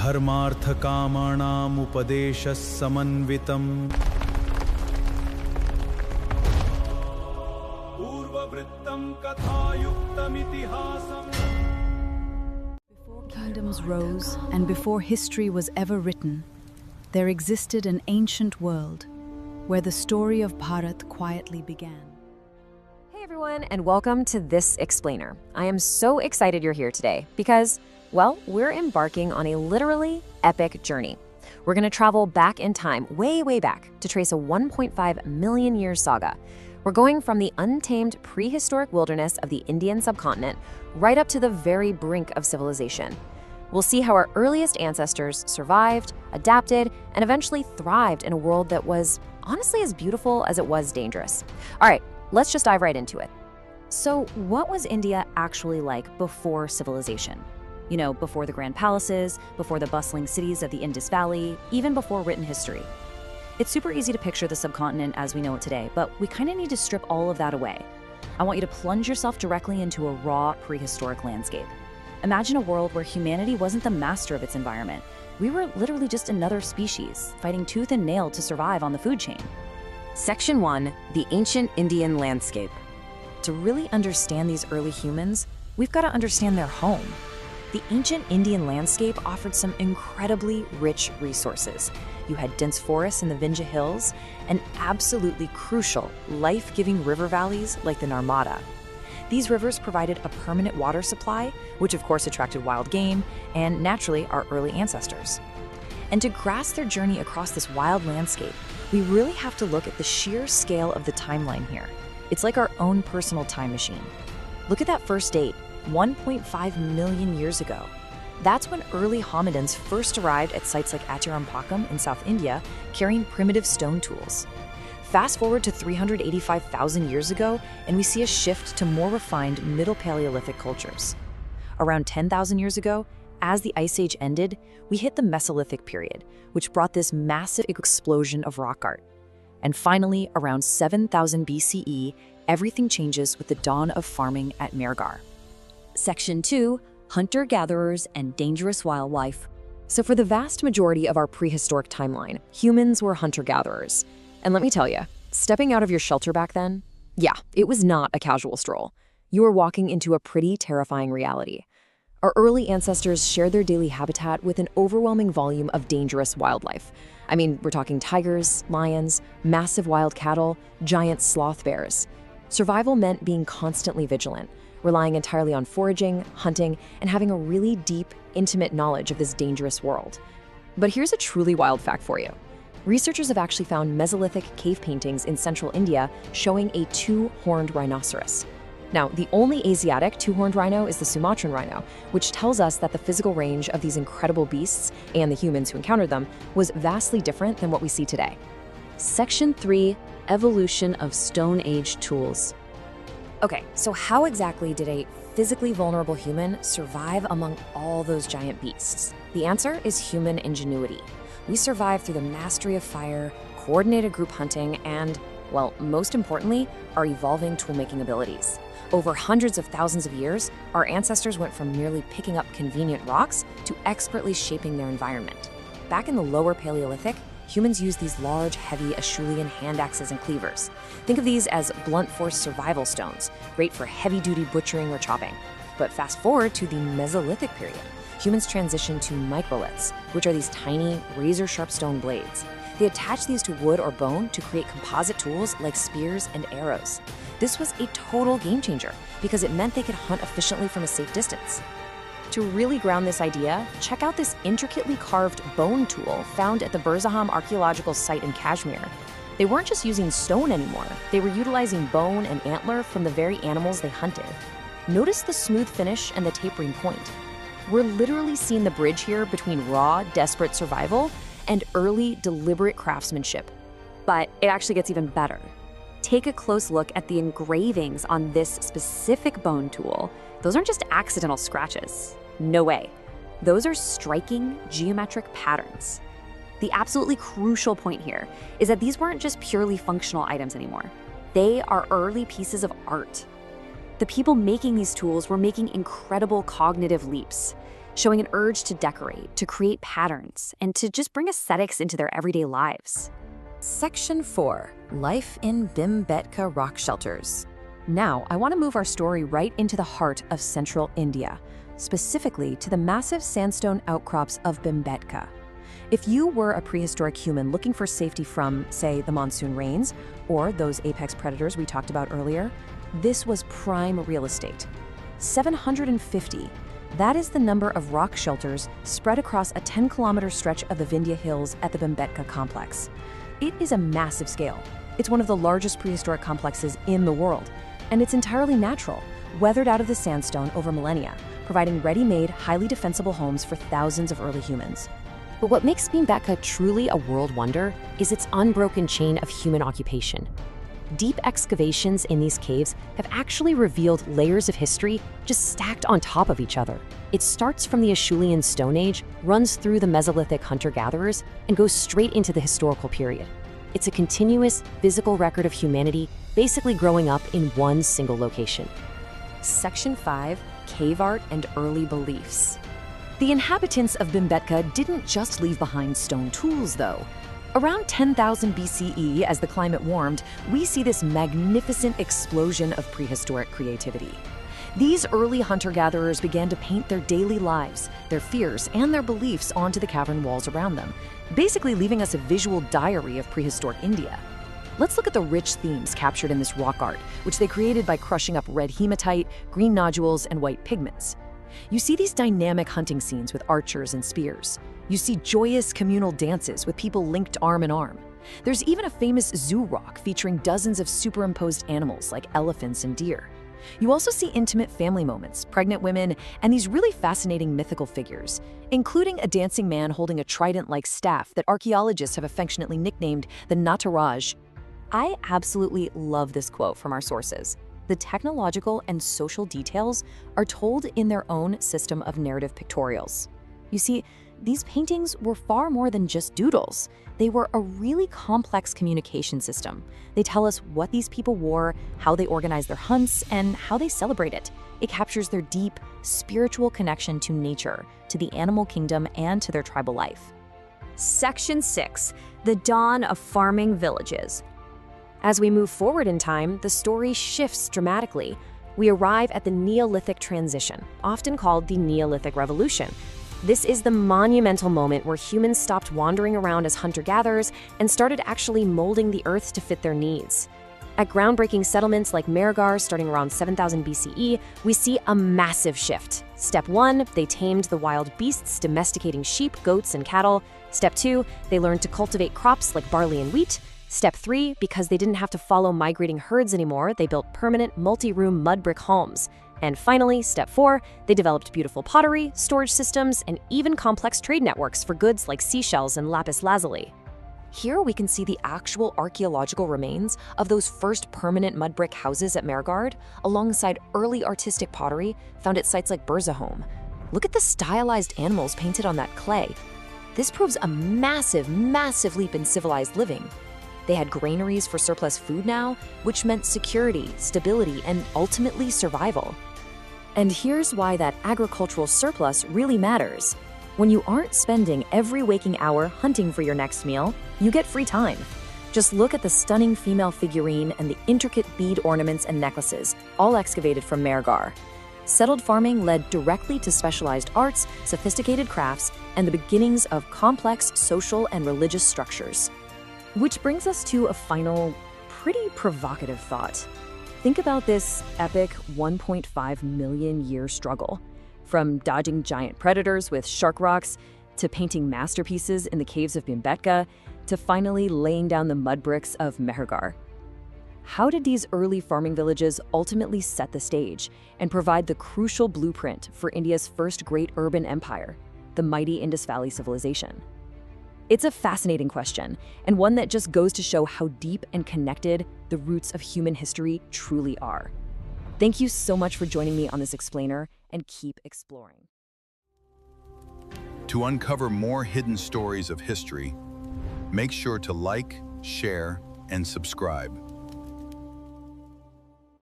धर्मार्थकामाणामुपदेशः समन्वितम् पूर्ववृत्तं कथायुक्तमितिहासम्. Before kingdoms rose and before history was ever written, there existed an ancient world where the story of Bharat quietly began. Hey everyone, and welcome to This Explainer. I am so excited you're here today because, well, we're embarking on a literally epic journey. We're going to travel back in time, way back, to trace a 1.5 million year saga. We're going from the untamed prehistoric wilderness of the Indian subcontinent right up to the very brink of civilization. We'll see how our earliest ancestors survived, adapted, and eventually thrived in a world that was honestly as beautiful as it was dangerous. All right, let's just dive right into it. So, what was India actually like before civilization? You know, before the grand palaces, before the bustling cities of the Indus Valley, even before written history. It's super easy to picture the subcontinent as we know it today, but we kind of need to strip all of that away. I want you to plunge yourself directly into a raw prehistoric landscape. Imagine a world where humanity wasn't the master of its environment. We were literally just another species, fighting tooth and nail to survive on the food chain. Section 1, the ancient Indian landscape. To really understand these early humans, we've got to understand their home. The ancient Indian landscape offered some incredibly rich resources. You had dense forests in the Vindhya Hills and absolutely crucial, life-giving river valleys like the Narmada. These rivers provided a permanent water supply, which of course attracted wild game and naturally our early ancestors. And to grasp their journey across this wild landscape, we really have to look at the sheer scale of the timeline here. It's like our own personal time machine. Look at that first date, 1.5 million years ago. That's when early hominins first arrived at sites like Atirampakam in South India, carrying primitive stone tools. Fast forward to 385,000 years ago, and we see a shift to more refined Middle Paleolithic cultures. Around 10,000 years ago, as the Ice Age ended, we hit the Mesolithic period, which brought this massive explosion of rock art. And finally, around 7,000 BCE, everything changes with the dawn of farming at Mehrgarh. Section 2, hunter-gatherers and dangerous wildlife. So for the vast majority of our prehistoric timeline, humans were hunter-gatherers. And let me tell you, stepping out of your shelter back then, yeah, it was not a casual stroll. You were walking into a pretty terrifying reality. Our early ancestors shared their daily habitat with an overwhelming volume of dangerous wildlife. I mean, we're talking tigers, lions, massive wild cattle, giant sloth bears. Survival meant being constantly vigilant, relying entirely on foraging, hunting, and having a really deep, intimate knowledge of this dangerous world. But here's a truly wild fact for you. Researchers have actually found Mesolithic cave paintings in central India showing a two-horned rhinoceros. Now, the only Asiatic two-horned rhino is the Sumatran rhino, which tells us that the physical range of these incredible beasts and the humans who encountered them was vastly different than what we see today. Section 3, evolution of Stone Age tools. Okay, so how exactly did a physically vulnerable human survive among all those giant beasts? The answer is human ingenuity. We survived through the mastery of fire, coordinated group hunting, and, well, most importantly, our evolving tool-making abilities. Over hundreds of thousands of years, our ancestors went from merely picking up convenient rocks to expertly shaping their environment. Back in the lower Paleolithic, humans used these large, heavy Acheulean hand axes and cleavers. Think of these as blunt force survival stones, great for heavy-duty butchering or chopping. But fast forward to the Mesolithic period. Humans transitioned to microliths, which are these tiny, razor-sharp stone blades. They attached these to wood or bone to create composite tools like spears and arrows. This was a total game changer because it meant they could hunt efficiently from a safe distance. To really ground this idea, check out this intricately carved bone tool found at the Burzaham archaeological site in Kashmir. They weren't just using stone anymore, they were utilizing bone and antler from the very animals they hunted. Notice the smooth finish and the tapering point. We're literally seeing the bridge here between raw, desperate survival and early, deliberate craftsmanship. But it actually gets even better. Take a close look at the engravings on this specific bone tool. Those aren't just accidental scratches. No way. Those are striking geometric patterns. The absolutely crucial point here is that these weren't just purely functional items anymore. They are early pieces of art. The people making these tools were making incredible cognitive leaps. showing an urge to decorate, to create patterns, and to just bring aesthetics into their everyday lives. Section 4. Life in Bhimbetka Rock Shelters. Now, I want to move our story right into the heart of central India, specifically to the massive sandstone outcrops of Bhimbetka. If you were a prehistoric human looking for safety from, say, the monsoon rains, or those apex predators we talked about earlier, this was prime real estate. 750. That is the number of rock shelters spread across a 10-kilometer stretch of the Vindhya Hills at the Bhimbetka complex. It is a massive scale. It's one of the largest prehistoric complexes in the world, and it's entirely natural, weathered out of the sandstone over millennia, providing ready-made, highly defensible homes for thousands of early humans. But what makes Bhimbetka truly a world wonder is its unbroken chain of human occupation. Deep excavations in these caves have actually revealed layers of history just stacked on top of each other. It starts from the Acheulean Stone Age, runs through the Mesolithic hunter-gatherers, and goes straight into the historical period. It's a continuous, physical record of humanity basically growing up in one single location. Section 5. Cave Art and Early Beliefs. The inhabitants of Bhimbetka didn't just leave behind stone tools, though. Around 10,000 BCE, as the climate warmed, we see this magnificent explosion of prehistoric creativity. These early hunter-gatherers began to paint their daily lives, their fears, and their beliefs onto the cavern walls around them, basically leaving us a visual diary of prehistoric India. Let's look at the rich themes captured in this rock art, which they created by crushing up red hematite, green nodules, and white pigments. You see these dynamic hunting scenes with archers and spears. You see joyous communal dances with people linked arm in arm. There's even a famous zoo rock featuring dozens of superimposed animals like elephants and deer. You also see intimate family moments, pregnant women, and these really fascinating mythical figures, including a dancing man holding a trident-like staff that archaeologists have affectionately nicknamed the Nataraj. I absolutely love this quote from our sources. The technological and social details are told in their own system of narrative pictorials. You see, these paintings were far more than just doodles. They were a really complex communication system. They tell us what these people wore, how they organized their hunts, and how they celebrate it. It captures their deep, spiritual connection to nature, to the animal kingdom, and to their tribal life. Section 6. The Dawn of Farming Villages. As we move forward in time, the story shifts dramatically. We arrive at the Neolithic transition, often called the Neolithic Revolution. This is the monumental moment where humans stopped wandering around as hunter-gatherers and started actually molding the earth to fit their needs. At groundbreaking settlements like Mehrgarh starting around 7000 BCE, we see a massive shift. Step 1, they tamed the wild beasts, domesticating sheep, goats, and cattle. Step 2, they learned to cultivate crops like barley and wheat. Step 3, because they didn't have to follow migrating herds anymore, they built permanent multi-room mud brick homes. And finally, Step 4, they developed beautiful pottery, storage systems, and even complex trade networks for goods like seashells and lapis lazuli. Here we can see the actual archaeological remains of those first permanent mud brick houses at Mehrgarh, alongside early artistic pottery found at sites like Burzahom. Look at the stylized animals painted on that clay. This proves a massive, massive leap in civilized living. They had granaries for surplus food now, which meant security, stability, and ultimately survival. And here's why that agricultural surplus really matters. When you aren't spending every waking hour hunting for your next meal, you get free time. Just look at the stunning female figurine and the intricate bead ornaments and necklaces, all excavated from Mehrgarh. Settled farming led directly to specialized arts, sophisticated crafts, and the beginnings of complex social and religious structures. Which brings us to a final, pretty provocative thought. Think about this epic 1.5 million year struggle. From dodging giant predators with shark rocks, to painting masterpieces in the caves of Bhimbetka, to finally laying down the mud bricks of Mehrgarh. How did these early farming villages ultimately set the stage and provide the crucial blueprint for India's first great urban empire, the mighty Indus Valley civilization? It's a fascinating question, and one that just goes to show how deep and connected the roots of human history truly are. Thank you so much for joining me on this explainer, and keep exploring. To uncover more hidden stories of history, make sure to like, share, and subscribe.